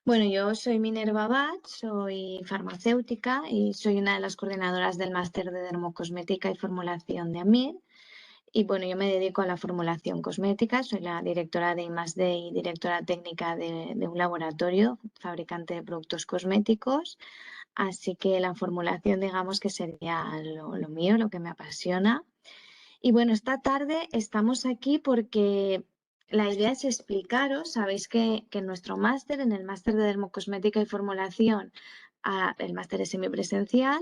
Bueno, yo soy Minerva Abad, soy farmacéutica y soy una de las coordinadoras del máster de dermocosmética y formulación de AMIR. Y bueno, yo me dedico a la formulación cosmética, soy la directora de I+D y directora técnica de un laboratorio fabricante de productos cosméticos. Así que la formulación, digamos que sería lo mío, lo que me apasiona. Y bueno, esta tarde estamos aquí porque la idea es explicaros, sabéis que en nuestro máster, en el máster de dermocosmética y formulación, el máster es semipresencial,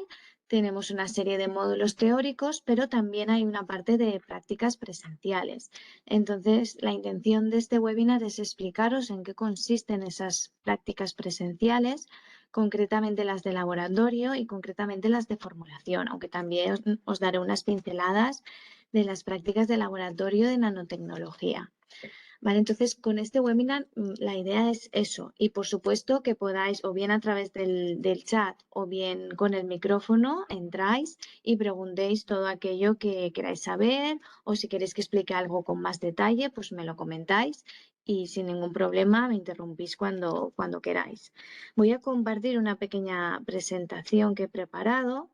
tenemos una serie de módulos teóricos, pero también hay una parte de prácticas presenciales. Entonces, la intención de este webinar es explicaros en qué consisten esas prácticas presenciales, concretamente las de laboratorio y concretamente las de formulación, aunque también os daré unas pinceladas de las prácticas de laboratorio de nanotecnología. Vale, entonces con este webinar la idea es eso y por supuesto que podáis o bien a través del chat o bien con el micrófono entráis y preguntéis todo aquello que queráis saber o si queréis que explique algo con más detalle pues me lo comentáis y sin ningún problema me interrumpís cuando queráis. Voy a compartir una pequeña presentación que he preparado.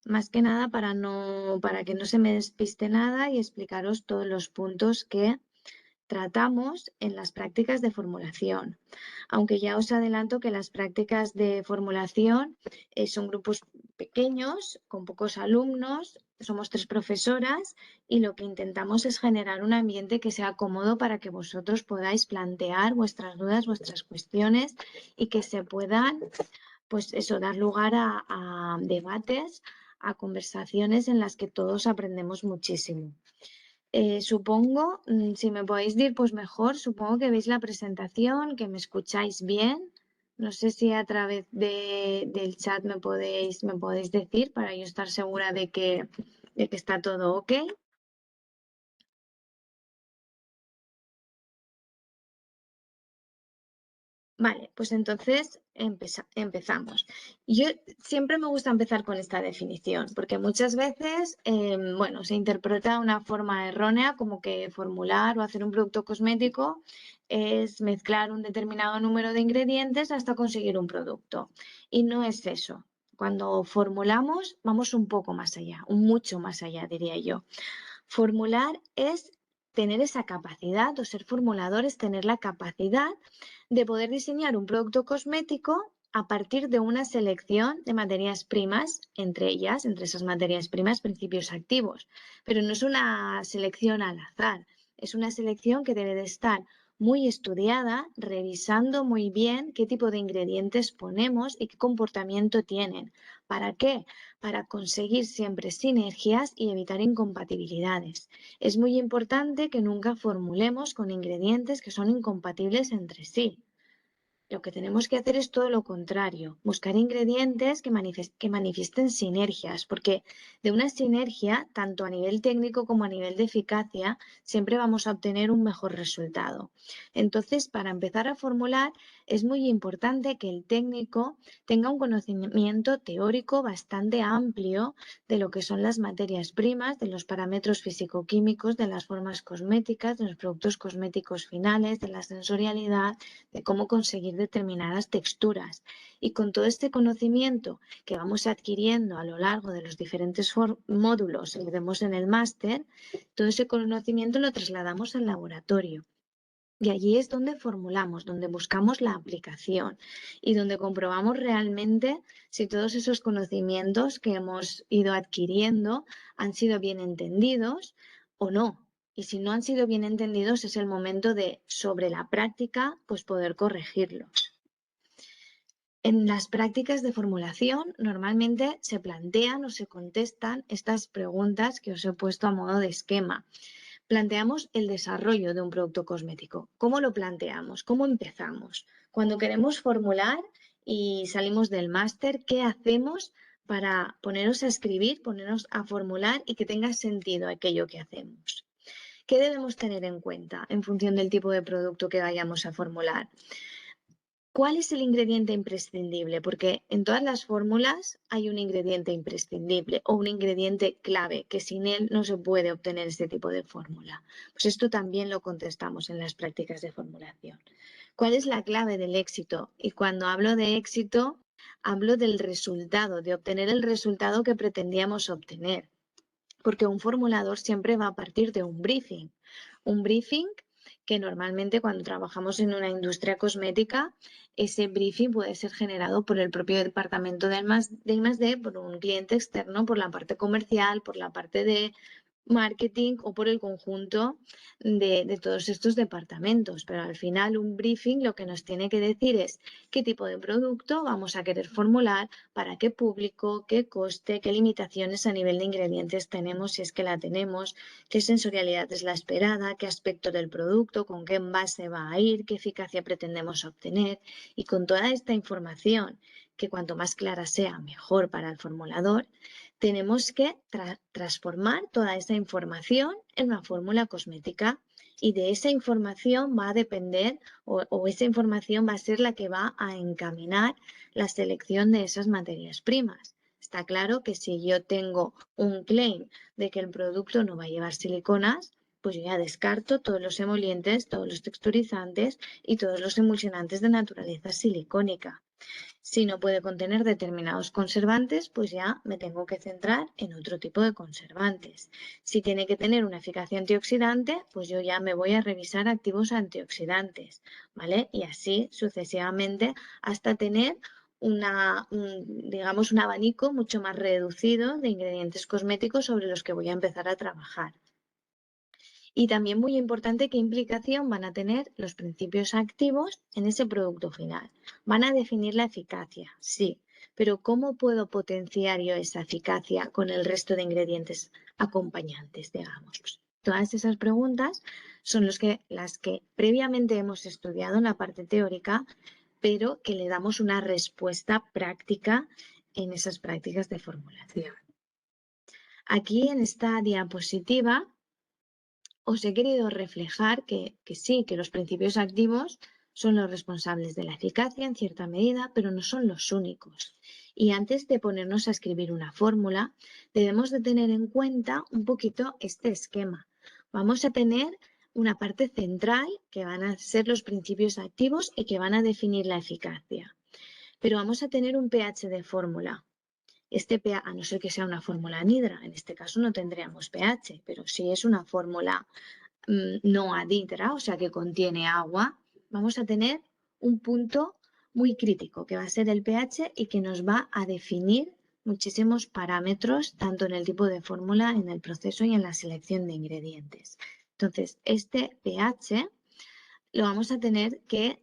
Más que nada para que no se me despiste nada y explicaros todos los puntos que tratamos en las prácticas de formulación. Aunque ya os adelanto que las prácticas de formulación son grupos pequeños, con pocos alumnos, somos 3 profesoras y lo que intentamos es generar un ambiente que sea cómodo para que vosotros podáis plantear vuestras dudas, vuestras cuestiones y que se puedan pues eso, dar lugar a debates, a conversaciones en las que todos aprendemos muchísimo. Supongo, si me podéis decir, pues mejor, supongo que veis la presentación, que me escucháis bien. No sé si a través del chat me podéis decir para yo estar segura de que está todo ok. Vale, pues entonces empezamos. Yo siempre me gusta empezar con esta definición, porque muchas veces, bueno, se interpreta de una forma errónea como que formular o hacer un producto cosmético es mezclar un determinado número de ingredientes hasta conseguir un producto. Y no es eso. Cuando formulamos, vamos un poco más allá, un mucho más allá, diría yo. Formular es tener esa capacidad, o ser formulador es tener la capacidad de poder diseñar un producto cosmético a partir de una selección de materias primas, entre ellas, entre esas materias primas, principios activos. Pero no es una selección al azar, es una selección que debe de estar muy estudiada, revisando muy bien qué tipo de ingredientes ponemos y qué comportamiento tienen. ¿Para qué? Para conseguir siempre sinergias y evitar incompatibilidades. Es muy importante que nunca formulemos con ingredientes que son incompatibles entre sí. Lo que tenemos que hacer es todo lo contrario, buscar ingredientes que manifiesten sinergias, porque de una sinergia, tanto a nivel técnico como a nivel de eficacia, siempre vamos a obtener un mejor resultado. Entonces, para empezar a formular, es muy importante que el técnico tenga un conocimiento teórico bastante amplio de lo que son las materias primas, de los parámetros físico-químicos, de las formas cosméticas, de los productos cosméticos finales, de la sensorialidad, de cómo conseguir determinadas texturas. Y con todo este conocimiento que vamos adquiriendo a lo largo de los diferentes módulos que vemos en el máster, todo ese conocimiento lo trasladamos al laboratorio. Y allí es donde formulamos, donde buscamos la aplicación y donde comprobamos realmente si todos esos conocimientos que hemos ido adquiriendo han sido bien entendidos o no. Y si no han sido bien entendidos, es el momento de, sobre la práctica, pues poder corregirlos. En las prácticas de formulación normalmente se plantean o se contestan estas preguntas que os he puesto a modo de esquema. Planteamos el desarrollo de un producto cosmético. ¿Cómo lo planteamos? ¿Cómo empezamos? Cuando queremos formular y salimos del máster, ¿qué hacemos para ponernos a escribir, ponernos a formular y que tenga sentido aquello que hacemos? ¿Qué debemos tener en cuenta en función del tipo de producto que vayamos a formular? ¿Cuál es el ingrediente imprescindible? Porque en todas las fórmulas hay un ingrediente imprescindible o un ingrediente clave, que sin él no se puede obtener este tipo de fórmula. Pues esto también lo contestamos en las prácticas de formulación. ¿Cuál es la clave del éxito? Y cuando hablo de éxito, hablo del resultado, de obtener el resultado que pretendíamos obtener. Porque un formulador siempre va a partir de un briefing. Un briefing que normalmente cuando trabajamos en una industria cosmética, ese briefing puede ser generado por el propio departamento de I+D, por un cliente externo, por la parte comercial, por la parte de marketing o por el conjunto de todos estos departamentos. Pero al final un briefing lo que nos tiene que decir es qué tipo de producto vamos a querer formular, para qué público, qué coste, qué limitaciones a nivel de ingredientes tenemos, si es que la tenemos, qué sensorialidad es la esperada, qué aspecto del producto, con qué envase va a ir, qué eficacia pretendemos obtener. Y con toda esta información, que cuanto más clara sea, mejor para el formulador, tenemos que transformar toda esa información en una fórmula cosmética, y de esa información va a depender o esa información va a ser la que va a encaminar la selección de esas materias primas. Está claro que si yo tengo un claim de que el producto no va a llevar siliconas, pues yo ya descarto todos los emolientes, todos los texturizantes y todos los emulsionantes de naturaleza silicónica. Si no puede contener determinados conservantes, pues ya me tengo que centrar en otro tipo de conservantes. Si tiene que tener una eficacia antioxidante, pues yo ya me voy a revisar activos antioxidantes, ¿vale? Y así sucesivamente hasta tener digamos, un abanico mucho más reducido de ingredientes cosméticos sobre los que voy a empezar a trabajar. Y también muy importante qué implicación van a tener los principios activos en ese producto final. Van a definir la eficacia, sí, pero ¿cómo puedo potenciar yo esa eficacia con el resto de ingredientes acompañantes, digamos? Todas esas preguntas son las que previamente hemos estudiado en la parte teórica, pero que le damos una respuesta práctica en esas prácticas de formulación. Aquí en esta diapositiva os he querido reflejar que sí, que los principios activos son los responsables de la eficacia en cierta medida, pero no son los únicos. Y antes de ponernos a escribir una fórmula, debemos de tener en cuenta un poquito este esquema. Vamos a tener una parte central que van a ser los principios activos y que van a definir la eficacia. Pero vamos a tener un pH de fórmula. Este pH, a no ser que sea una fórmula anhidra, en este caso no tendríamos pH, pero si es una fórmula no adhidra, o sea que contiene agua, vamos a tener un punto muy crítico que va a ser el pH y que nos va a definir muchísimos parámetros tanto en el tipo de fórmula, en el proceso y en la selección de ingredientes. Entonces, este pH lo vamos a tener que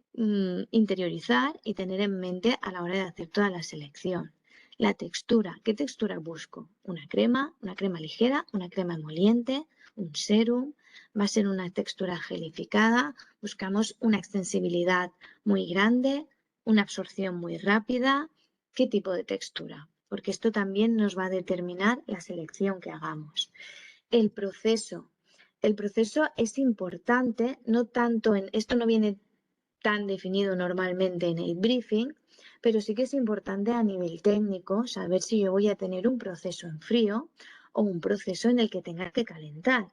interiorizar y tener en mente a la hora de hacer toda la selección. La textura, ¿qué textura busco? Una crema ligera, una crema emoliente, un sérum, va a ser una textura gelificada, buscamos una extensibilidad muy grande, una absorción muy rápida. ¿Qué tipo de textura? Porque esto también nos va a determinar la selección que hagamos. El proceso. El proceso es importante, no tanto esto no viene tan definido normalmente en el briefing, pero sí que es importante a nivel técnico saber si yo voy a tener un proceso en frío o un proceso en el que tenga que calentar,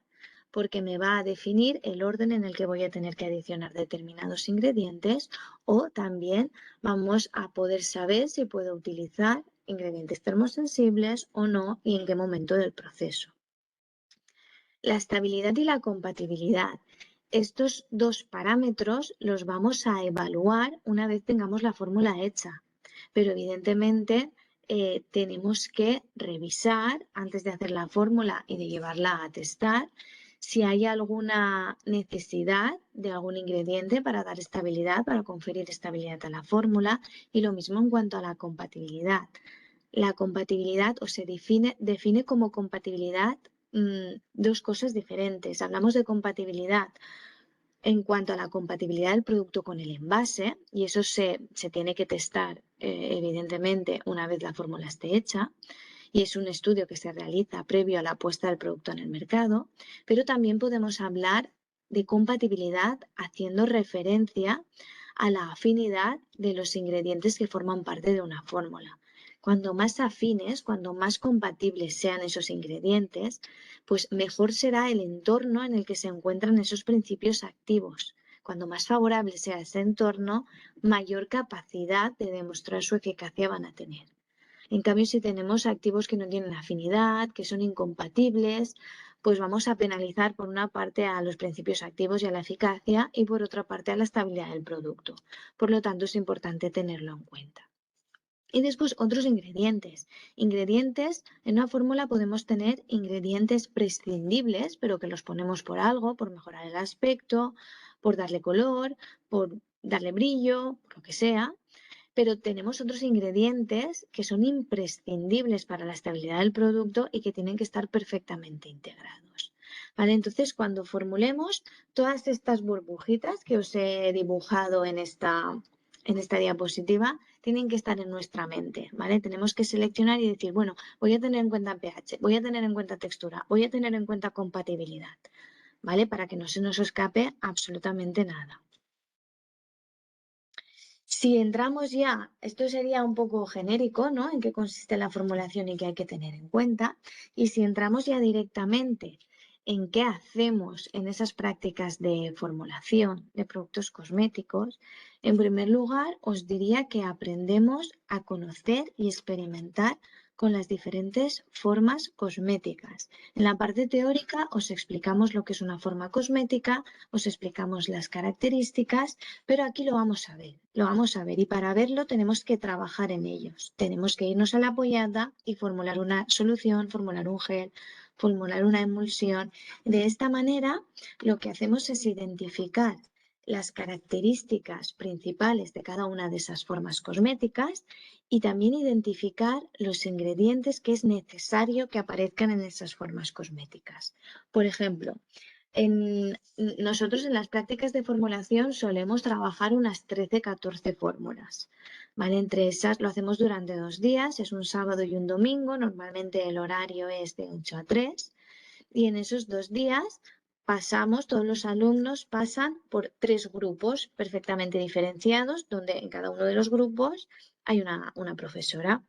porque me va a definir el orden en el que voy a tener que adicionar determinados ingredientes, o también vamos a poder saber si puedo utilizar ingredientes termosensibles o no y en qué momento del proceso. La estabilidad y la compatibilidad. Estos dos parámetros los vamos a evaluar una vez tengamos la fórmula hecha, pero evidentemente tenemos que revisar antes de hacer la fórmula y de llevarla a testar si hay alguna necesidad de algún ingrediente para dar estabilidad, para conferir estabilidad a la fórmula, y lo mismo en cuanto a la compatibilidad. La compatibilidad se define como compatibilidad dos cosas diferentes. Hablamos de compatibilidad en cuanto a la compatibilidad del producto con el envase, y eso se tiene que testar evidentemente una vez la fórmula esté hecha, y es un estudio que se realiza previo a la puesta del producto en el mercado, pero también podemos hablar de compatibilidad haciendo referencia a la afinidad de los ingredientes que forman parte de una fórmula. Cuando más afines, cuando más compatibles sean esos ingredientes, pues mejor será el entorno en el que se encuentran esos principios activos. Cuando más favorable sea ese entorno, mayor capacidad de demostrar su eficacia van a tener. En cambio, si tenemos activos que no tienen afinidad, que son incompatibles, pues vamos a penalizar por una parte a los principios activos y a la eficacia y por otra parte a la estabilidad del producto. Por lo tanto, es importante tenerlo en cuenta. Y después otros ingredientes. Ingredientes, en una fórmula podemos tener ingredientes prescindibles, pero que los ponemos por algo, por mejorar el aspecto, por darle color, por darle brillo, por lo que sea. Pero tenemos otros ingredientes que son imprescindibles para la estabilidad del producto y que tienen que estar perfectamente integrados. ¿Vale? Entonces, cuando formulemos todas estas burbujitas que os he dibujado en esta diapositiva, tienen que estar en nuestra mente, ¿vale? Tenemos que seleccionar y decir, bueno, voy a tener en cuenta pH, voy a tener en cuenta textura, voy a tener en cuenta compatibilidad, ¿vale? Para que no se nos escape absolutamente nada. Si entramos ya, esto sería un poco genérico, ¿no? En qué consiste la formulación y qué hay que tener en cuenta. Y si entramos ya directamente en qué hacemos en esas prácticas de formulación de productos cosméticos, en primer lugar os diría que aprendemos a conocer y experimentar con las diferentes formas cosméticas. En la parte teórica os explicamos lo que es una forma cosmética, os explicamos las características, pero aquí lo vamos a ver, y para verlo tenemos que trabajar en ellos. Tenemos que irnos a la apoyada y formular una solución, formular un gel, formular una emulsión. De esta manera, lo que hacemos es identificar las características principales de cada una de esas formas cosméticas y también identificar los ingredientes que es necesario que aparezcan en esas formas cosméticas. Por ejemplo, nosotros en las prácticas de formulación solemos trabajar unas 13-14 fórmulas, ¿vale? Entre esas lo hacemos durante 2 días, es un sábado y un domingo, normalmente el horario es de 8 a 3 y en esos 2 días todos los alumnos pasan por 3 grupos perfectamente diferenciados, donde en cada uno de los grupos hay una profesora.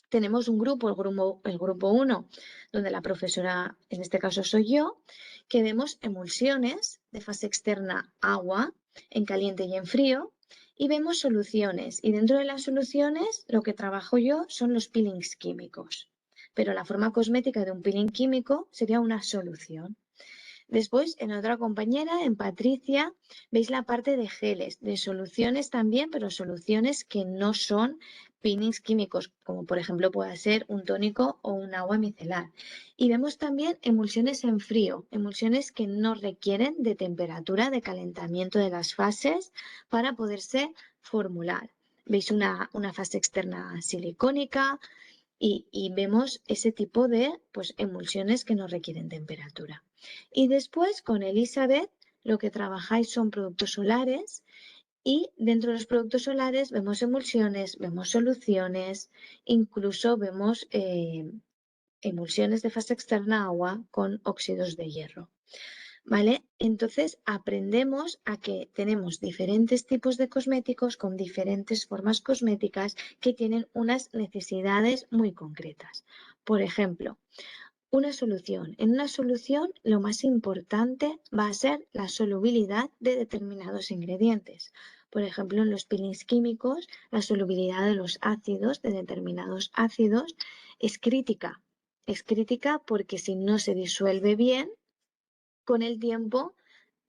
Tenemos un grupo, el grupo 1, donde la profesora, en este caso soy yo, que vemos emulsiones de fase externa agua, en caliente y en frío, y vemos soluciones. Y dentro de las soluciones, lo que trabajo yo son los peelings químicos. Pero la forma cosmética de un peeling químico sería una solución. Después, en otra compañera, en Patricia, veis la parte de geles, de soluciones también, pero soluciones que no son peelings químicos, como por ejemplo pueda ser un tónico o un agua micelar. Y vemos también emulsiones en frío, emulsiones que no requieren de temperatura, de calentamiento de las fases para poderse formular. Veis una fase externa silicónica y vemos ese tipo de emulsiones que no requieren temperatura. Y después con Elizabeth lo que trabajáis son productos solares y dentro de los productos solares vemos emulsiones, vemos soluciones, incluso vemos emulsiones de fase externa agua con óxidos de hierro. ¿Vale? Entonces aprendemos a que tenemos diferentes tipos de cosméticos con diferentes formas cosméticas que tienen unas necesidades muy concretas. Por ejemplo, una solución. En una solución lo más importante va a ser la solubilidad de determinados ingredientes. Por ejemplo, en los peelings químicos, la solubilidad de los ácidos, de determinados ácidos, es crítica. Es crítica porque si no se disuelve bien, con el tiempo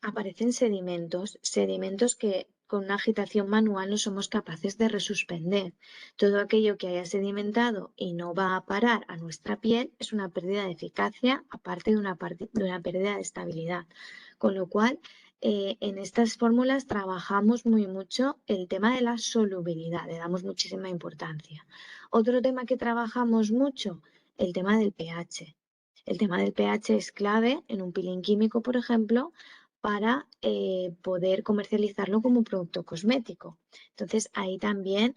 aparecen sedimentos que con una agitación manual no somos capaces de resuspender. Todo aquello que haya sedimentado y no va a parar a nuestra piel es una pérdida de eficacia, aparte de una pérdida de estabilidad. Con lo cual, en estas fórmulas trabajamos muy mucho el tema de la solubilidad, le damos muchísima importancia. Otro tema que trabajamos mucho, el tema del pH. El tema del pH es clave en un peeling químico, por ejemplo, para poder comercializarlo como un producto cosmético. Entonces, ahí también,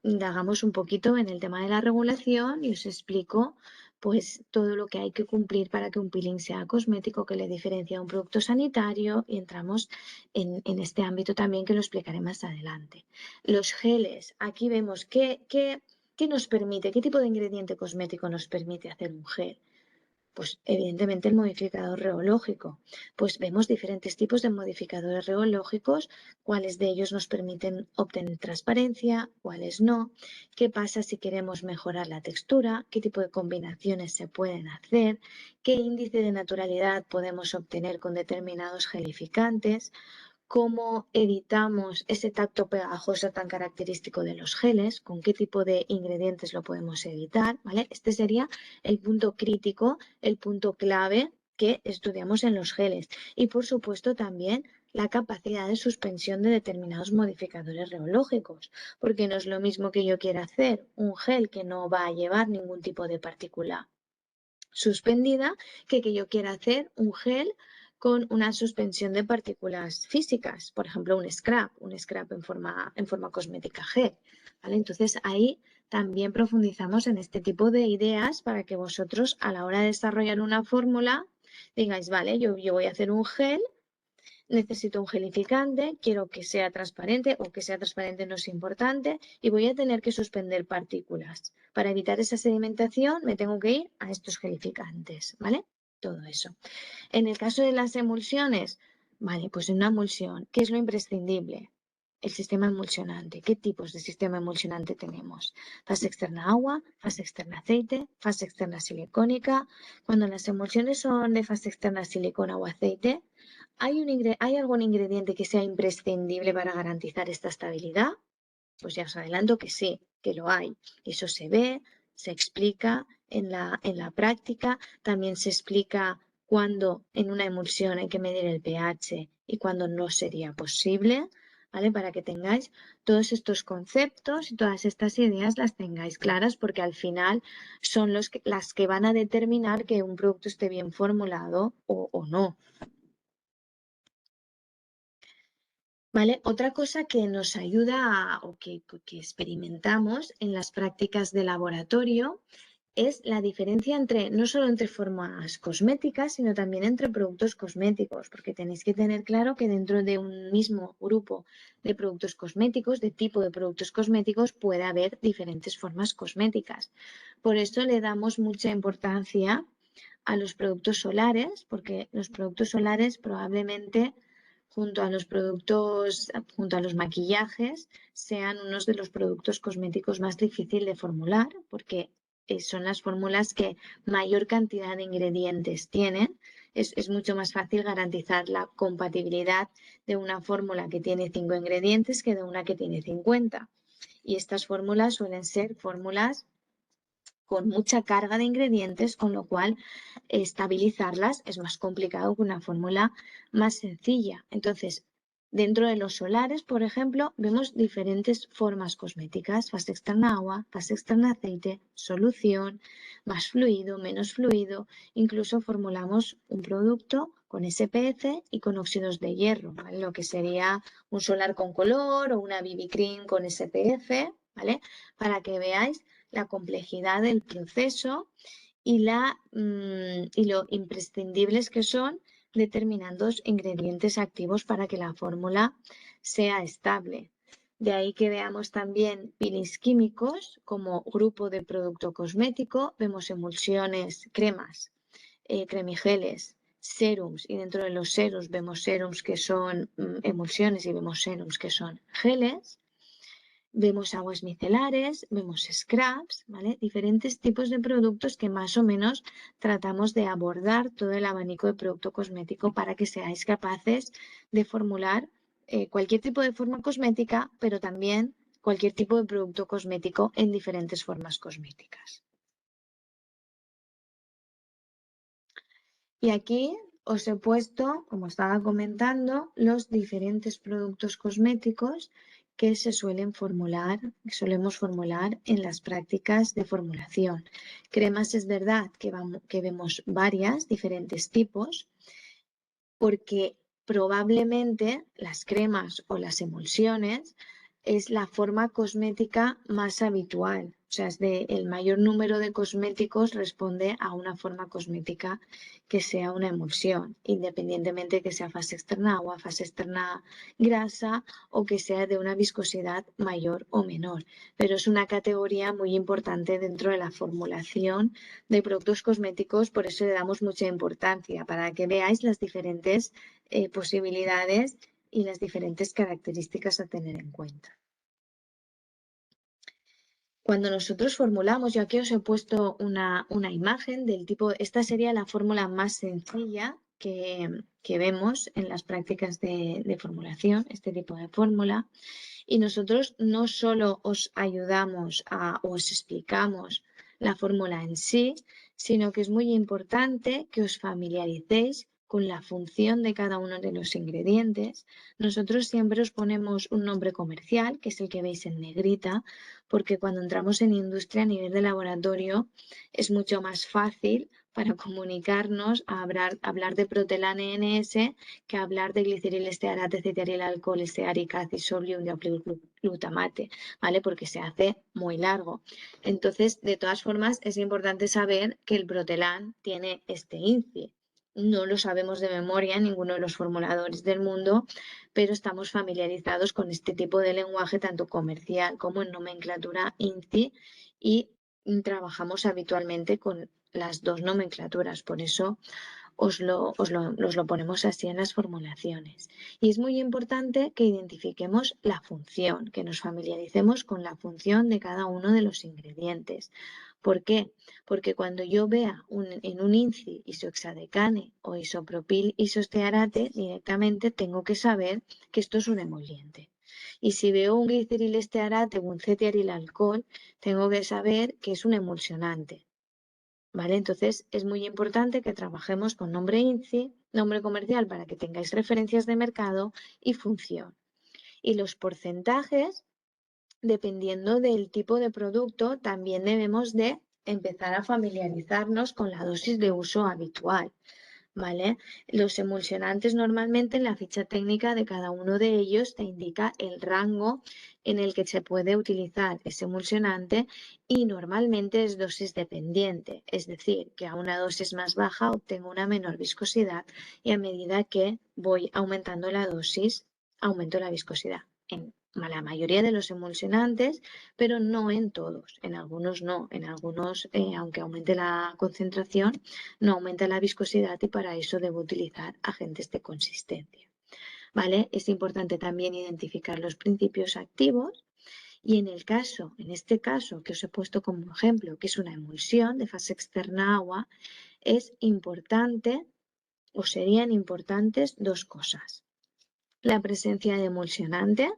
indagamos un poquito en el tema de la regulación y os explico pues todo lo que hay que cumplir para que un peeling sea cosmético, que le diferencia a un producto sanitario, y entramos en este ámbito también, que lo explicaré más adelante. Los geles, aquí vemos qué nos permite, qué tipo de ingrediente cosmético nos permite hacer un gel. Pues evidentemente el modificador reológico. Pues vemos diferentes tipos de modificadores reológicos, cuáles de ellos nos permiten obtener transparencia, cuáles no, qué pasa si queremos mejorar la textura, qué tipo de combinaciones se pueden hacer, qué índice de naturalidad podemos obtener con determinados gelificantes, cómo evitamos ese tacto pegajoso tan característico de los geles, con qué tipo de ingredientes lo podemos evitar, ¿vale? Este sería el punto crítico, el punto clave que estudiamos en los geles. Y por supuesto también la capacidad de suspensión de determinados modificadores reológicos, porque no es lo mismo que yo quiera hacer un gel que no va a llevar ningún tipo de partícula suspendida, que yo quiera hacer un gel con una suspensión de partículas físicas, por ejemplo un scrub en forma cosmética gel, ¿vale? Entonces ahí también profundizamos en este tipo de ideas para que vosotros, a la hora de desarrollar una fórmula, digáis, vale, yo voy a hacer un gel, necesito un gelificante, quiero que sea transparente, o que sea transparente no es importante, y voy a tener que suspender partículas. Para evitar esa sedimentación me tengo que ir a estos gelificantes, ¿vale? Todo eso. En el caso de las emulsiones, vale, pues en una emulsión, ¿qué es lo imprescindible? El sistema emulsionante. ¿Qué tipos de sistema emulsionante tenemos? Fase externa agua, fase externa aceite, fase externa silicónica. Cuando las emulsiones son de fase externa silicona o aceite, ¿hay algún ingrediente que sea imprescindible para garantizar esta estabilidad? Pues ya os adelanto que sí, que lo hay. Eso se ve, se explica en la práctica, también se explica cuándo en una emulsión hay que medir el pH y cuándo no sería posible, ¿vale? Para que tengáis todos estos conceptos y todas estas ideas las tengáis claras, porque al final son las que van a determinar que un producto esté bien formulado o no. ¿Vale? Otra cosa que nos ayuda o que experimentamos en las prácticas de laboratorio es la diferencia no solo entre formas cosméticas, sino también entre productos cosméticos, porque tenéis que tener claro que dentro de un mismo grupo de productos cosméticos, de tipo de productos cosméticos, puede haber diferentes formas cosméticas. Por eso le damos mucha importancia a los productos solares, porque los productos solares probablemente, junto a los maquillajes, sean unos de los productos cosméticos más difíciles de formular, porque son las fórmulas que mayor cantidad de ingredientes tienen. Es mucho más fácil garantizar la compatibilidad de una fórmula que tiene 5 ingredientes que de una que tiene 50. Y estas fórmulas suelen ser fórmulas con mucha carga de ingredientes, con lo cual estabilizarlas es más complicado que una fórmula más sencilla. Entonces, dentro de los solares, por ejemplo, vemos diferentes formas cosméticas: fase externa agua, fase externa aceite, solución, más fluido, menos fluido. Incluso formulamos un producto con SPF y con óxidos de hierro, ¿vale? Lo que sería un solar con color o una BB cream con SPF, ¿vale? Para que veáis la complejidad del proceso y lo imprescindibles que son determinados ingredientes activos para que la fórmula sea estable. De ahí que veamos también peelings químicos como grupo de producto cosmético. Vemos emulsiones, cremas, cremigeles, serums, y dentro de los serums vemos serums que son emulsiones y vemos serums que son geles. Vemos aguas micelares, vemos scrubs, ¿vale? Diferentes tipos de productos que más o menos tratamos de abordar todo el abanico de producto cosmético para que seáis capaces de formular cualquier tipo de forma cosmética, pero también cualquier tipo de producto cosmético en diferentes formas cosméticas. Y aquí os he puesto, como estaba comentando, los diferentes productos cosméticos que solemos formular en las prácticas de formulación. Cremas, es verdad que vemos diferentes tipos, porque probablemente las cremas o las emulsiones es la forma cosmética más habitual. O sea, el mayor número de cosméticos responde a una forma cosmética que sea una emulsión, independientemente que sea fase externa agua, fase externa grasa o que sea de una viscosidad mayor o menor. Pero es una categoría muy importante dentro de la formulación de productos cosméticos, por eso le damos mucha importancia, para que veáis las diferentes posibilidades y las diferentes características a tener en cuenta. Cuando nosotros formulamos, yo aquí os he puesto una imagen del tipo, esta sería la fórmula más sencilla que vemos en las prácticas de formulación, este tipo de fórmula. Y nosotros no solo os ayudamos os explicamos la fórmula en sí, sino que es muy importante que os familiaricéis con la función de cada uno de los ingredientes. Nosotros siempre os ponemos un nombre comercial, que es el que veis en negrita, porque cuando entramos en industria a nivel de laboratorio es mucho más fácil para comunicarnos a hablar de protelane NS que hablar de gliceril estearate, cetearyl alcohol, estearic acid, sodium diacilglutamate, ¿vale? Porque se hace muy largo. Entonces, de todas formas, es importante saber que el protelan tiene este INCI. No lo sabemos de memoria ninguno de los formuladores del mundo, pero estamos familiarizados con este tipo de lenguaje, tanto comercial como en nomenclatura INCI, y trabajamos habitualmente con las dos nomenclaturas. Por eso os lo ponemos así en las formulaciones. Y es muy importante que identifiquemos la función, que nos familiaricemos con la función de cada uno de los ingredientes. ¿Por qué? Porque cuando yo vea en un INCI isohexadecane o isopropil isostearate, directamente tengo que saber que esto es un emoliente. Y si veo un gliceril estearate o un cetearyl alcohol, tengo que saber que es un emulsionante. ¿Vale? Entonces es muy importante que trabajemos con nombre INCI, nombre comercial para que tengáis referencias de mercado y función. Y los porcentajes, dependiendo del tipo de producto, también debemos de empezar a familiarizarnos con la dosis de uso habitual. ¿Vale? Los emulsionantes normalmente en la ficha técnica de cada uno de ellos te indica el rango en el que se puede utilizar ese emulsionante y normalmente es dosis dependiente, es decir, que a una dosis más baja obtengo una menor viscosidad y a medida que voy aumentando la dosis, aumento la viscosidad. En la mayoría de los emulsionantes, pero no en todos. En algunos no. En algunos, aunque aumente la concentración, no aumenta la viscosidad y para eso debo utilizar agentes de consistencia. ¿Vale? Es importante también identificar los principios activos y en este caso que os he puesto como ejemplo, que es una emulsión de fase externa agua, es importante o serían importantes dos cosas. La presencia de emulsionante,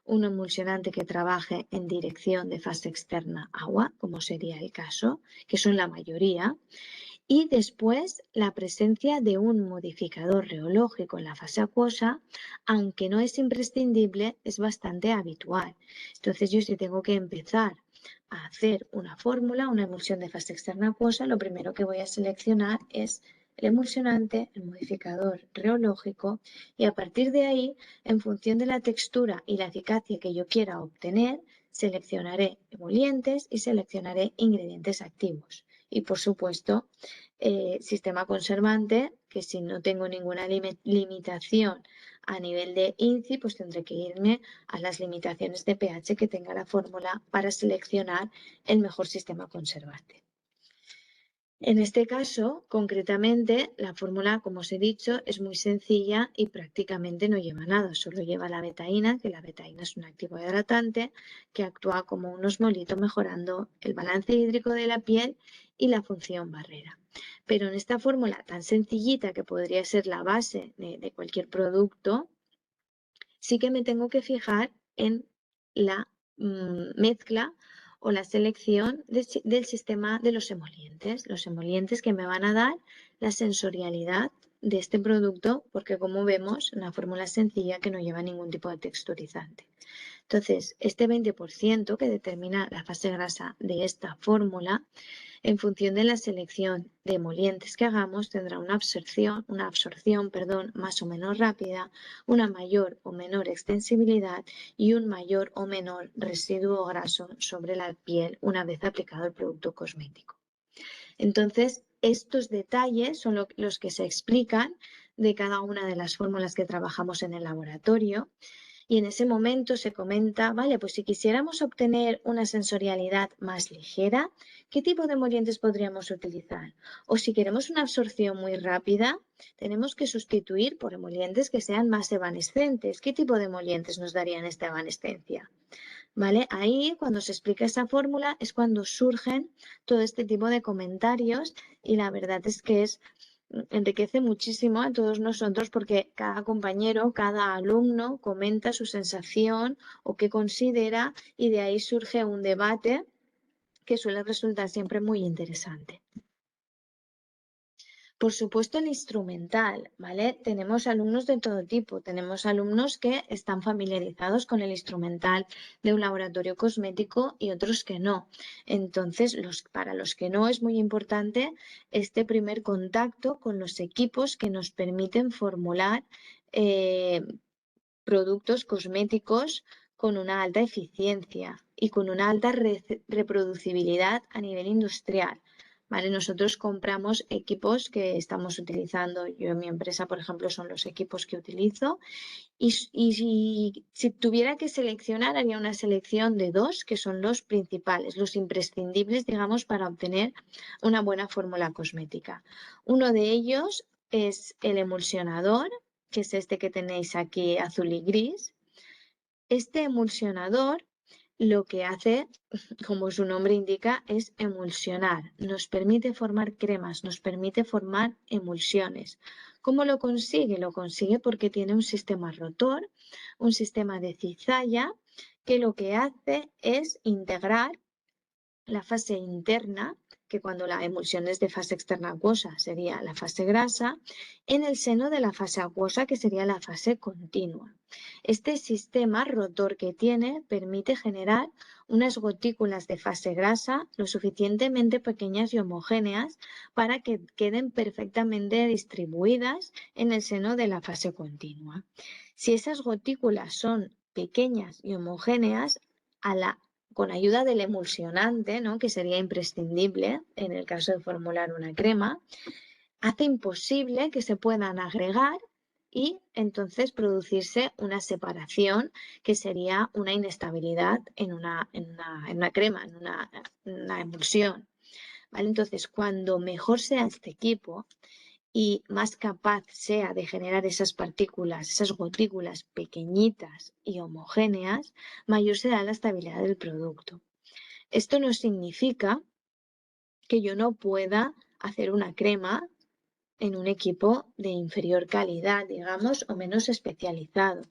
un emulsionante que trabaje en dirección de fase externa agua, como sería el caso, que son la mayoría, y después la presencia de un modificador reológico en la fase acuosa, aunque no es imprescindible, es bastante habitual. Entonces yo si tengo que empezar a hacer una fórmula, una emulsión de fase externa acuosa, lo primero que voy a seleccionar es el emulsionante, el modificador reológico y a partir de ahí, en función de la textura y la eficacia que yo quiera obtener, seleccionaré emolientes y seleccionaré ingredientes activos. Y por supuesto, sistema conservante, que si no tengo ninguna limitación a nivel de INCI, pues tendré que irme a las limitaciones de pH que tenga la fórmula para seleccionar el mejor sistema conservante. En este caso, concretamente, la fórmula, como os he dicho, es muy sencilla y prácticamente no lleva nada, solo lleva la betaína, que la betaína es un activo hidratante que actúa como un osmolito mejorando el balance hídrico de la piel y la función barrera. Pero en esta fórmula tan sencillita que podría ser la base de cualquier producto, sí que me tengo que fijar en la mezcla o la selección del sistema de los emolientes que me van a dar la sensorialidad de este producto, porque como vemos, una fórmula sencilla que no lleva ningún tipo de texturizante. Entonces, este 20% que determina la fase grasa de esta fórmula En función de la selección de emolientes que hagamos, tendrá una absorción, perdón, más o menos rápida, una mayor o menor extensibilidad y un mayor o menor residuo graso sobre la piel una vez aplicado el producto cosmético. Entonces, estos detalles son los que se explican de cada una de las fórmulas que trabajamos en el laboratorio. Y en ese momento se comenta, vale, pues si quisiéramos obtener una sensorialidad más ligera, ¿qué tipo de emolientes podríamos utilizar? O si queremos una absorción muy rápida, tenemos que sustituir por emolientes que sean más evanescentes. ¿Qué tipo de emolientes nos darían esta evanescencia? ¿Vale? Ahí, cuando se explica esa fórmula, es cuando surgen todo este tipo de comentarios y la verdad es que enriquece muchísimo a todos nosotros porque cada compañero, cada alumno comenta su sensación o qué considera y de ahí surge un debate que suele resultar siempre muy interesante. Por supuesto, el instrumental, ¿vale? Tenemos alumnos de todo tipo. Tenemos alumnos que están familiarizados con el instrumental de un laboratorio cosmético y otros que no. Entonces, para los que no es muy importante este primer contacto con los equipos que nos permiten formular productos cosméticos con una alta eficiencia y con una alta reproducibilidad a nivel industrial. ¿Vale? Nosotros compramos equipos que estamos utilizando. Yo en mi empresa, por ejemplo, son los equipos que utilizo. Y si tuviera que seleccionar, haría una selección de dos, que son los principales, los imprescindibles, digamos, para obtener una buena fórmula cosmética. Uno de ellos es el emulsionador, que es este que tenéis aquí azul y gris. Este emulsionador lo que hace, como su nombre indica, es emulsionar. Nos permite formar cremas, nos permite formar emulsiones. ¿Cómo lo consigue? Lo consigue porque tiene un sistema rotor, un sistema de cizalla, que lo que hace es integrar la fase interna, que cuando la emulsión es de fase externa acuosa sería la fase grasa, en el seno de la fase acuosa, que sería la fase continua. Este sistema rotor que tiene permite generar unas gotículas de fase grasa lo suficientemente pequeñas y homogéneas para que queden perfectamente distribuidas en el seno de la fase continua. Si esas gotículas son pequeñas y homogéneas, con ayuda del emulsionante, ¿no?, que sería imprescindible en el caso de formular una crema, hace imposible que se puedan agregar y entonces producirse una separación que sería una inestabilidad en una crema, en una emulsión. ¿Vale? Entonces, cuando mejor sea este equipo y más capaz sea de generar esas partículas, esas gotículas pequeñitas y homogéneas, mayor será la estabilidad del producto. Esto no significa que yo no pueda hacer una crema en un equipo de inferior calidad, digamos, o menos especializado,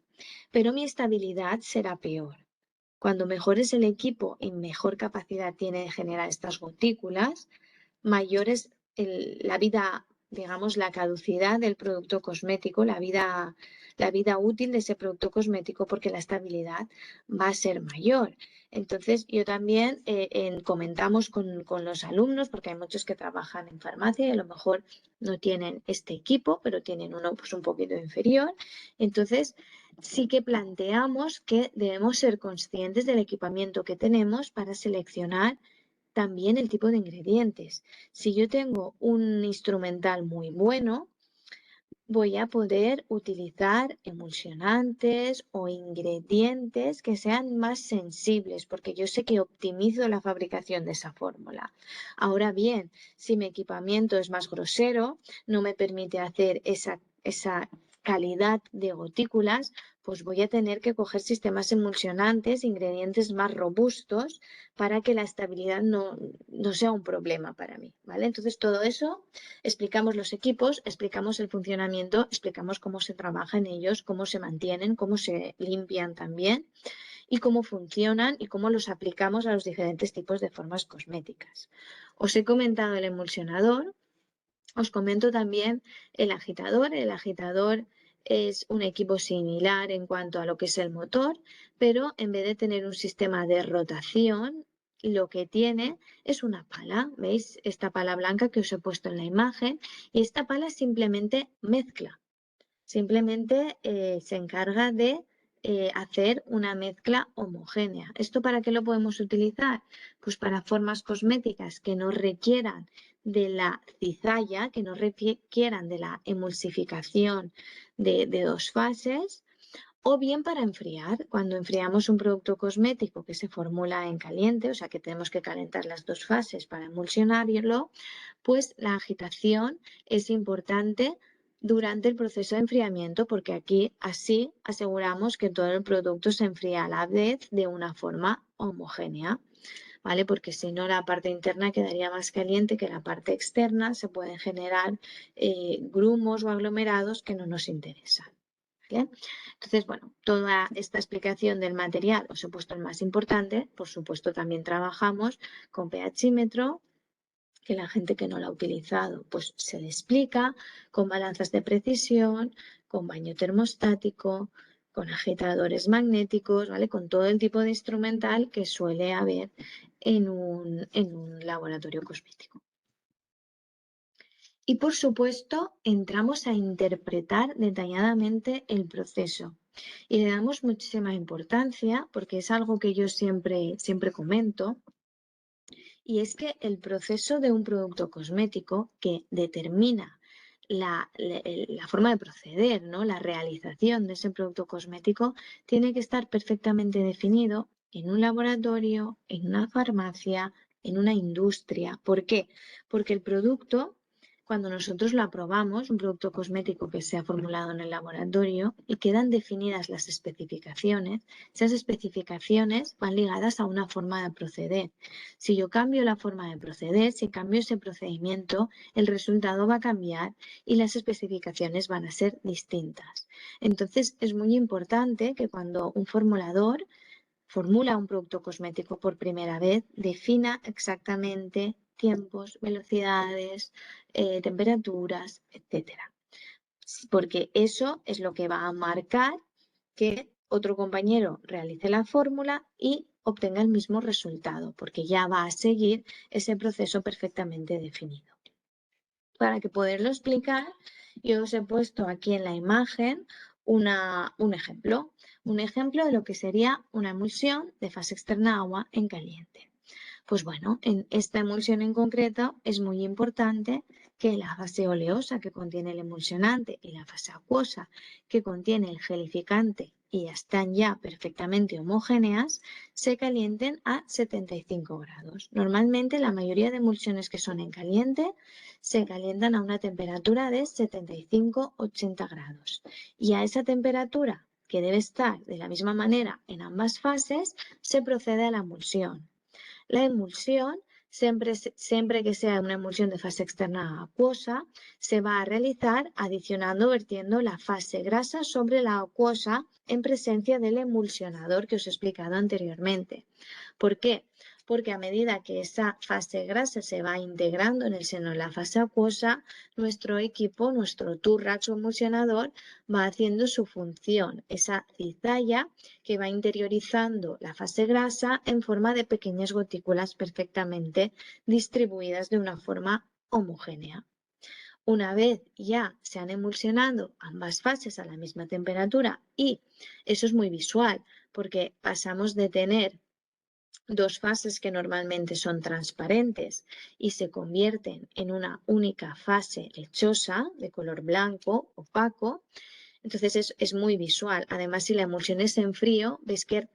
pero mi estabilidad será peor. Cuando mejor es el equipo y mejor capacidad tiene de generar estas gotículas, mayor es la vida, digamos, la caducidad del producto cosmético, la vida útil de ese producto cosmético, porque la estabilidad va a ser mayor. Entonces, yo también comentamos con los alumnos, porque hay muchos que trabajan en farmacia y a lo mejor no tienen este equipo, pero tienen uno pues un poquito inferior. Entonces, sí que planteamos que debemos ser conscientes del equipamiento que tenemos para seleccionar también el tipo de ingredientes. Si yo tengo un instrumental muy bueno, voy a poder utilizar emulsionantes o ingredientes que sean más sensibles, porque yo sé que optimizo la fabricación de esa fórmula. Ahora bien, si mi equipamiento es más grosero, no me permite hacer esa calidad de gotículas, pues voy a tener que coger sistemas emulsionantes, ingredientes más robustos, para que la estabilidad no sea un problema para mí, ¿vale? Entonces, todo eso explicamos los equipos, explicamos el funcionamiento, explicamos cómo se trabaja en ellos, cómo se mantienen, cómo se limpian también y cómo funcionan y cómo los aplicamos a los diferentes tipos de formas cosméticas. Os he comentado el emulsionador, os comento también el agitador. El agitador es un equipo similar en cuanto a lo que es el motor, pero en vez de tener un sistema de rotación, lo que tiene es una pala. ¿Veis? Esta pala blanca que os he puesto en la imagen. Y esta pala simplemente mezcla. Simplemente se encarga de hacer una mezcla homogénea. ¿Esto para qué lo podemos utilizar? Pues para formas cosméticas que no requieran de la cizalla, que no requieran de la emulsificación de dos fases, o bien para enfriar. Cuando enfriamos un producto cosmético que se formula en caliente, o sea que tenemos que calentar las dos fases para emulsionarlo, pues la agitación es importante durante el proceso de enfriamiento, porque aquí así aseguramos que todo el producto se enfría a la vez de una forma homogénea, ¿vale? Porque si no, la parte interna quedaría más caliente que la parte externa, se pueden generar grumos o aglomerados que no nos interesan. ¿Vale? Entonces, bueno, toda esta explicación del material os he puesto el más importante. Por supuesto, también trabajamos con pHímetro, que la gente que no lo ha utilizado pues se le explica, con balanzas de precisión, con baño termostático, con agitadores magnéticos, ¿vale? Con todo el tipo de instrumental que suele haber en un laboratorio cosmético. Y por supuesto, entramos a interpretar detalladamente el proceso. Y le damos muchísima importancia porque es algo que yo siempre comento. Y es que el proceso de un producto cosmético que determina la forma de proceder, ¿no? La realización de ese producto cosmético tiene que estar perfectamente definido en un laboratorio, en una farmacia, en una industria. ¿Por qué? Porque el producto, cuando nosotros lo aprobamos, un producto cosmético que se ha formulado en el laboratorio y quedan definidas las especificaciones, esas especificaciones van ligadas a una forma de proceder. Si yo cambio la forma de proceder, si cambio ese procedimiento, el resultado va a cambiar y las especificaciones van a ser distintas. Entonces, es muy importante que cuando un formulador formula un producto cosmético por primera vez, defina exactamente tiempos, velocidades, temperaturas, etcétera. Porque eso es lo que va a marcar que otro compañero realice la fórmula y obtenga el mismo resultado, porque ya va a seguir ese proceso perfectamente definido. Para que poderlo explicar, yo os he puesto aquí en la imagen un ejemplo de lo que sería una emulsión de fase externa agua en caliente. Pues bueno, en esta emulsión en concreto es muy importante que la fase oleosa que contiene el emulsionante y la fase acuosa que contiene el gelificante y están ya perfectamente homogéneas, se calienten a 75 grados. Normalmente la mayoría de emulsiones que son en caliente se calientan a una temperatura de 75-80 grados. Y a esa temperatura, que debe estar de la misma manera en ambas fases, se procede a la emulsión. La emulsión, siempre que sea una emulsión de fase externa acuosa, se va a realizar adicionando o vertiendo la fase grasa sobre la acuosa en presencia del emulsionador que os he explicado anteriormente. ¿Por qué? Porque a medida que esa fase grasa se va integrando en el seno de la fase acuosa, nuestro equipo, nuestro Turrax o emulsionador, va haciendo su función, esa cizalla que va interiorizando la fase grasa en forma de pequeñas gotículas perfectamente distribuidas de una forma homogénea. Una vez ya se han emulsionado ambas fases a la misma temperatura, y eso es muy visual porque pasamos de tener dos fases que normalmente son transparentes y se convierten en una única fase lechosa de color blanco, opaco. Entonces es muy visual. Además, si la emulsión es en frío, ves que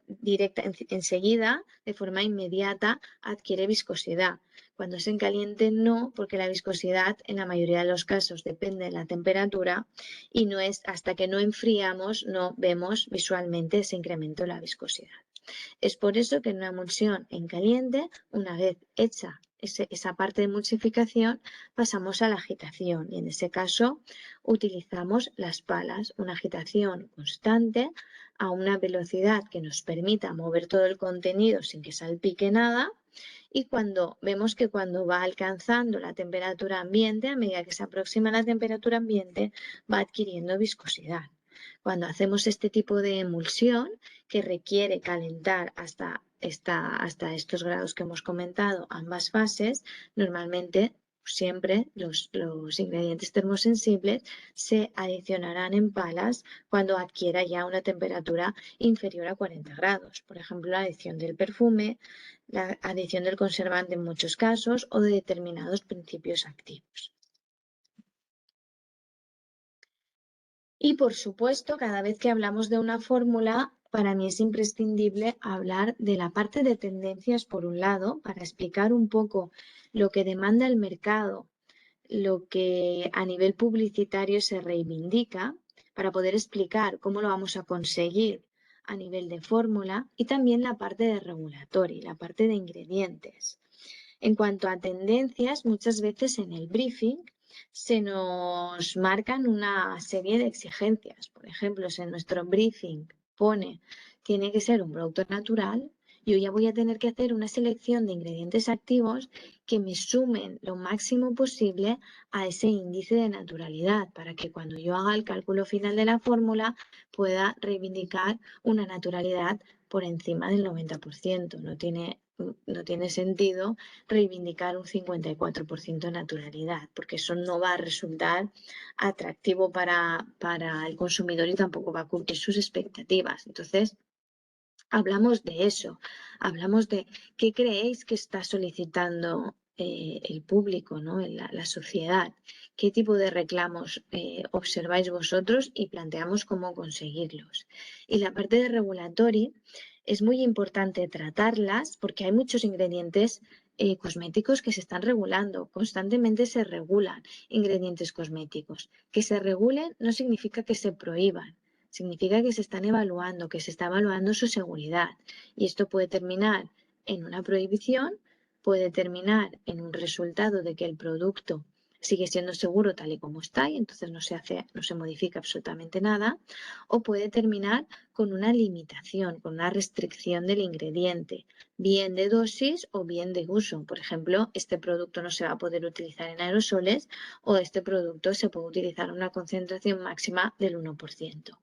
enseguida, de forma inmediata, adquiere viscosidad. Cuando es en caliente no, porque la viscosidad en la mayoría de los casos depende de la temperatura y no es hasta que no enfriamos no vemos visualmente ese incremento de la viscosidad. Es por eso que en una emulsión en caliente, una vez hecha esa parte de emulsificación, pasamos a la agitación y en ese caso utilizamos las palas, una agitación constante a una velocidad que nos permita mover todo el contenido sin que salpique nada, y cuando vemos que cuando va alcanzando la temperatura ambiente, a medida que se aproxima a la temperatura ambiente, va adquiriendo viscosidad. Cuando hacemos este tipo de emulsión, que requiere calentar hasta hasta estos grados que hemos comentado, ambas fases, normalmente siempre los ingredientes termosensibles se adicionarán en palas cuando adquiera ya una temperatura inferior a 40 grados. Por ejemplo, la adición del perfume, la adición del conservante en muchos casos o de determinados principios activos. Y por supuesto, cada vez que hablamos de una fórmula, para mí es imprescindible hablar de la parte de tendencias por un lado, para explicar un poco lo que demanda el mercado, lo que a nivel publicitario se reivindica, para poder explicar cómo lo vamos a conseguir a nivel de fórmula, y también la parte de regulatory, la parte de ingredientes. En cuanto a tendencias, muchas veces en el briefing se nos marcan una serie de exigencias. Por ejemplo, si en nuestro briefing pone tiene que ser un producto natural, yo ya voy a tener que hacer una selección de ingredientes activos que me sumen lo máximo posible a ese índice de naturalidad para que cuando yo haga el cálculo final de la fórmula pueda reivindicar una naturalidad por encima del 90%. No tiene sentido reivindicar un 54% de naturalidad, porque eso no va a resultar atractivo para el consumidor y tampoco va a cumplir sus expectativas. Entonces, hablamos de eso, hablamos de qué creéis que está solicitando el público, ¿no? La sociedad, qué tipo de reclamos observáis vosotros y planteamos cómo conseguirlos. Y la parte de regulatory es muy importante tratarlas porque hay muchos ingredientes cosméticos que se están regulando, constantemente se regulan ingredientes cosméticos. Que se regulen no significa que se prohíban. Significa que se están evaluando, que se está evaluando su seguridad. Y esto puede terminar en una prohibición, puede terminar en un resultado de que el producto sigue siendo seguro tal y como está y entonces no se modifica absolutamente nada, o puede terminar con una limitación, con una restricción del ingrediente, bien de dosis o bien de uso. Por ejemplo, este producto no se va a poder utilizar en aerosoles o este producto se puede utilizar a una concentración máxima del 1%.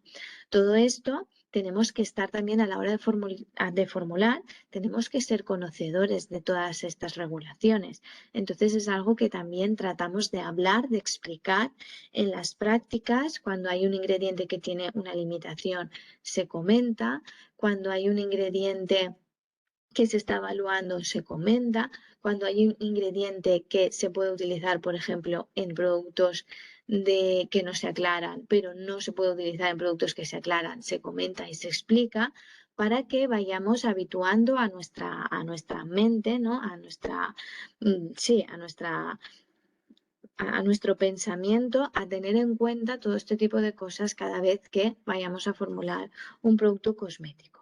Todo esto tenemos que estar también a la hora de formular, tenemos que ser conocedores de todas estas regulaciones. Entonces es algo que también tratamos de hablar, de explicar en las prácticas. Cuando hay un ingrediente que tiene una limitación, se comenta. Cuando hay un ingrediente que se está evaluando, se comenta. Cuando hay un ingrediente que se puede utilizar, por ejemplo, en productos que no se aclaran, pero no se puede utilizar en productos que se aclaran, se comenta y se explica para que vayamos habituando a nuestra mente, ¿no? Sí, a nuestro pensamiento a tener en cuenta todo este tipo de cosas cada vez que vayamos a formular un producto cosmético.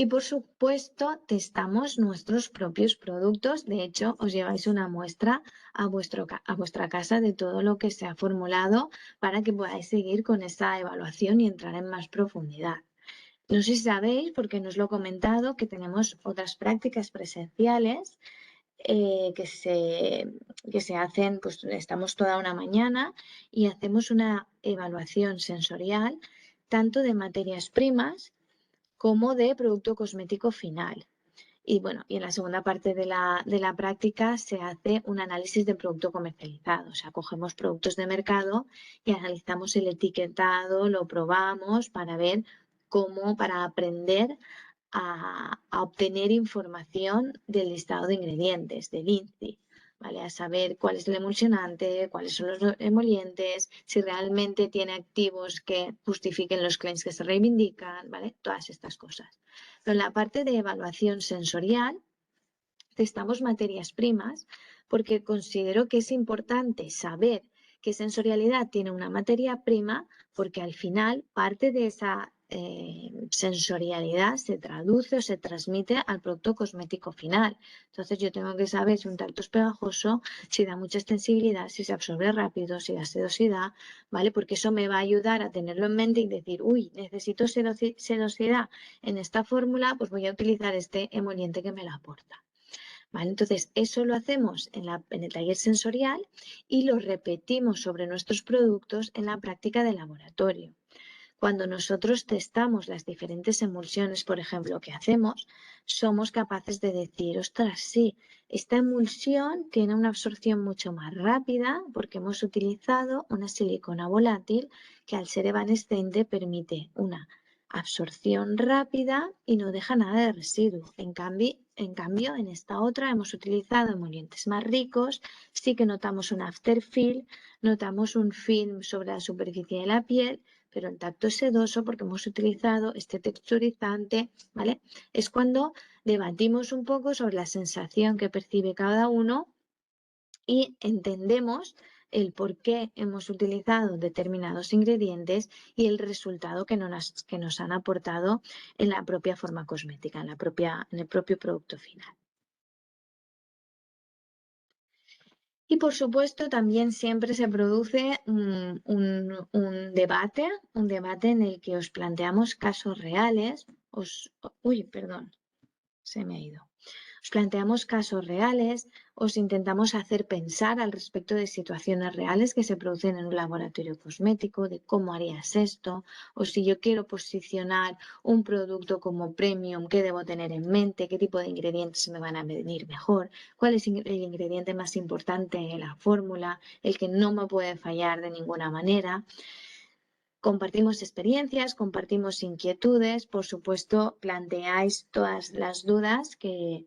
Y por supuesto, testamos nuestros propios productos. De hecho, os lleváis una muestra a vuestra casa de todo lo que se ha formulado para que podáis seguir con esa evaluación y entrar en más profundidad. No sé si sabéis, porque no os lo he comentado, que tenemos otras prácticas presenciales que se hacen, pues estamos toda una mañana y hacemos una evaluación sensorial tanto de materias primas como de producto cosmético final. Y bueno, y en la segunda parte de la práctica se hace un análisis de producto comercializado. O sea, cogemos productos de mercado y analizamos el etiquetado, lo probamos para ver para aprender a obtener información del listado de ingredientes, del INCI. ¿Vale? A saber cuál es el emulsionante, cuáles son los emolientes, si realmente tiene activos que justifiquen los claims que se reivindican, ¿vale? Todas estas cosas. Pero en la parte de evaluación sensorial, testamos materias primas porque considero que es importante saber qué sensorialidad tiene una materia prima porque al final parte de esa sensorialidad se traduce o se transmite al producto cosmético final. Entonces yo tengo que saber si un tacto es pegajoso, si da mucha extensibilidad, si se absorbe rápido, si da sedosidad, ¿vale? Porque eso me va a ayudar a tenerlo en mente y decir, uy, necesito sedosidad en esta fórmula, pues voy a utilizar este emoliente que me la aporta. ¿Vale? Entonces, eso lo hacemos en el taller sensorial y lo repetimos sobre nuestros productos en la práctica de laboratorio. Cuando nosotros testamos las diferentes emulsiones, por ejemplo, que hacemos, somos capaces de decir, ostras, sí, esta emulsión tiene una absorción mucho más rápida porque hemos utilizado una silicona volátil que al ser evanescente permite una absorción rápida y no deja nada de residuo. En cambio, en esta otra hemos utilizado emolientes más ricos, sí que notamos un afterfeel, notamos un film sobre la superficie de la piel, pero el tacto es sedoso porque hemos utilizado este texturizante, ¿vale? Es cuando debatimos un poco sobre la sensación que percibe cada uno y entendemos el por qué hemos utilizado determinados ingredientes y el resultado que nos han aportado en la propia forma cosmética, en el propio producto final. Y por supuesto también siempre se produce un debate en el que os planteamos casos reales. Uy, perdón, se me ha ido. Os planteamos casos reales, os intentamos hacer pensar al respecto de situaciones reales que se producen en un laboratorio cosmético, de cómo harías esto, o si yo quiero posicionar un producto como premium, qué debo tener en mente, qué tipo de ingredientes me van a venir mejor, cuál es el ingrediente más importante en la fórmula, el que no me puede fallar de ninguna manera. Compartimos experiencias, compartimos inquietudes, por supuesto, planteáis todas las dudas que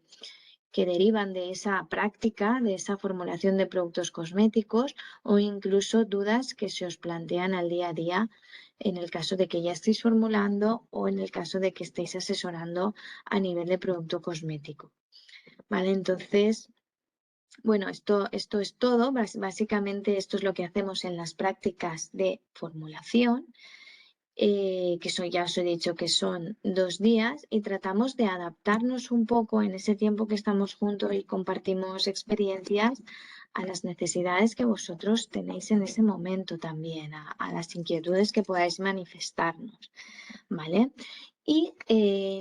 derivan de esa práctica, de esa formulación de productos cosméticos o incluso dudas que se os plantean al día a día en el caso de que ya estéis formulando o en el caso de que estéis asesorando a nivel de producto cosmético. ¿Vale? Entonces, bueno, esto es todo. Básicamente esto es lo que hacemos en las prácticas de formulación. Que eso ya os he dicho que son 2 días y tratamos de adaptarnos un poco en ese tiempo que estamos juntos y compartimos experiencias a las necesidades que vosotros tenéis en ese momento también, a las inquietudes que podáis manifestarnos, ¿vale? Y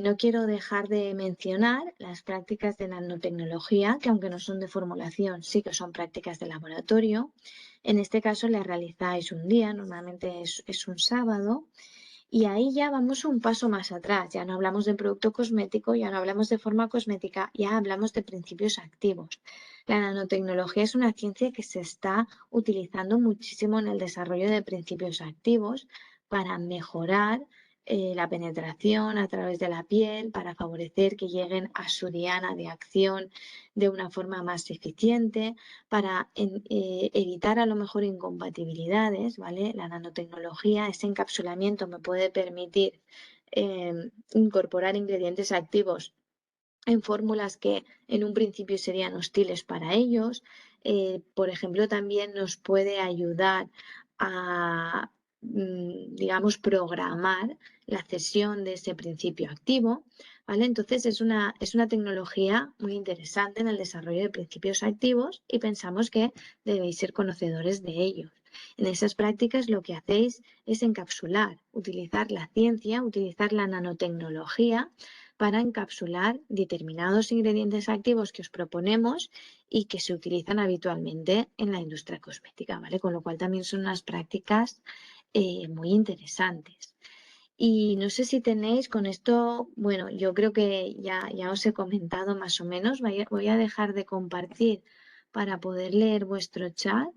no quiero dejar de mencionar las prácticas de nanotecnología, que aunque no son de formulación, sí que son prácticas de laboratorio. En este caso las realizáis un día, normalmente es un sábado, y ahí ya vamos un paso más atrás. Ya no hablamos de producto cosmético, ya no hablamos de forma cosmética, ya hablamos de principios activos. La nanotecnología es una ciencia que se está utilizando muchísimo en el desarrollo de principios activos para mejorar la penetración a través de la piel, para favorecer que lleguen a su diana de acción de una forma más eficiente, para evitar a lo mejor incompatibilidades, ¿vale? La nanotecnología, ese encapsulamiento me puede permitir incorporar ingredientes activos en fórmulas que en un principio serían hostiles para ellos. Por ejemplo, también nos puede ayudar a, digamos, programar la cesión de ese principio activo, ¿vale? Entonces es una tecnología muy interesante en el desarrollo de principios activos y pensamos que debéis ser conocedores de ellos. En esas prácticas lo que hacéis es encapsular, utilizar la ciencia, utilizar la nanotecnología para encapsular determinados ingredientes activos que os proponemos y que se utilizan habitualmente en la industria cosmética, ¿vale? Con lo cual también son unas prácticas muy interesantes. Y no sé si tenéis con esto, bueno, yo creo que ya os he comentado más o menos, voy a dejar de compartir para poder leer vuestro chat.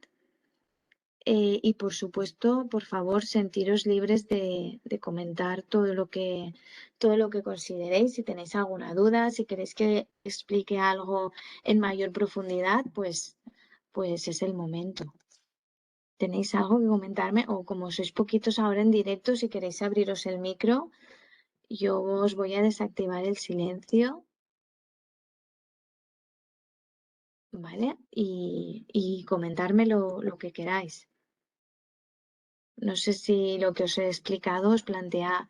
Y por supuesto, por favor, sentiros libres de comentar todo lo que consideréis. Si tenéis alguna duda, si queréis que explique algo en mayor profundidad, pues es el momento. ¿Tenéis algo que comentarme? O como sois poquitos ahora en directo, si queréis abriros el micro, yo os voy a desactivar el silencio, ¿vale? Y comentarme lo que queráis. No sé si lo que os he explicado os plantea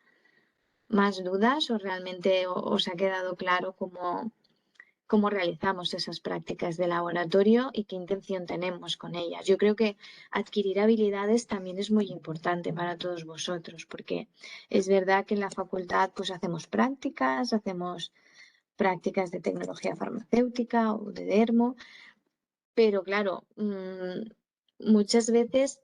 más dudas o realmente os ha quedado claro cómo realizamos esas prácticas de laboratorio y qué intención tenemos con ellas. Yo creo que adquirir habilidades también es muy importante para todos vosotros, porque es verdad que en la facultad pues hacemos prácticas de tecnología farmacéutica o de dermo, pero claro, muchas veces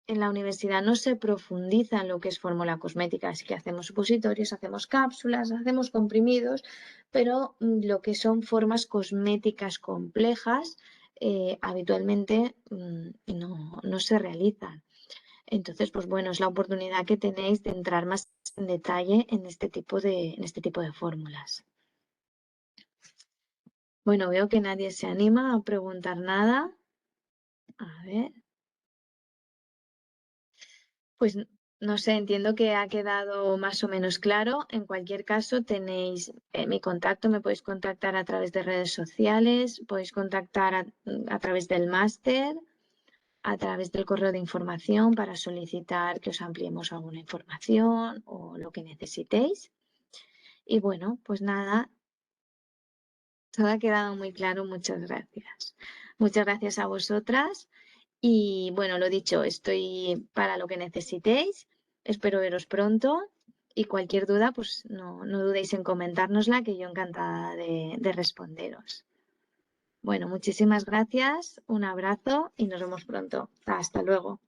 en la universidad no se profundiza en lo que es fórmula cosmética, así que hacemos supositorios, hacemos cápsulas, hacemos comprimidos, pero lo que son formas cosméticas complejas habitualmente no se realizan. Entonces, pues bueno, es la oportunidad que tenéis de entrar más en detalle en este tipo de fórmulas. Bueno, veo que nadie se anima a preguntar nada. A ver. Pues no sé, entiendo que ha quedado más o menos claro. En cualquier caso, tenéis mi contacto, me podéis contactar a través de redes sociales, podéis contactar a través del máster, a través del correo de información para solicitar que os ampliemos alguna información o lo que necesitéis. Y bueno, pues nada, todo ha quedado muy claro. Muchas gracias. Muchas gracias a vosotras. Y bueno, lo dicho, estoy para lo que necesitéis. Espero veros pronto. Y cualquier duda, pues no dudéis en comentárnosla, que yo encantada de responderos. Bueno, muchísimas gracias, un abrazo y nos vemos pronto. Hasta luego.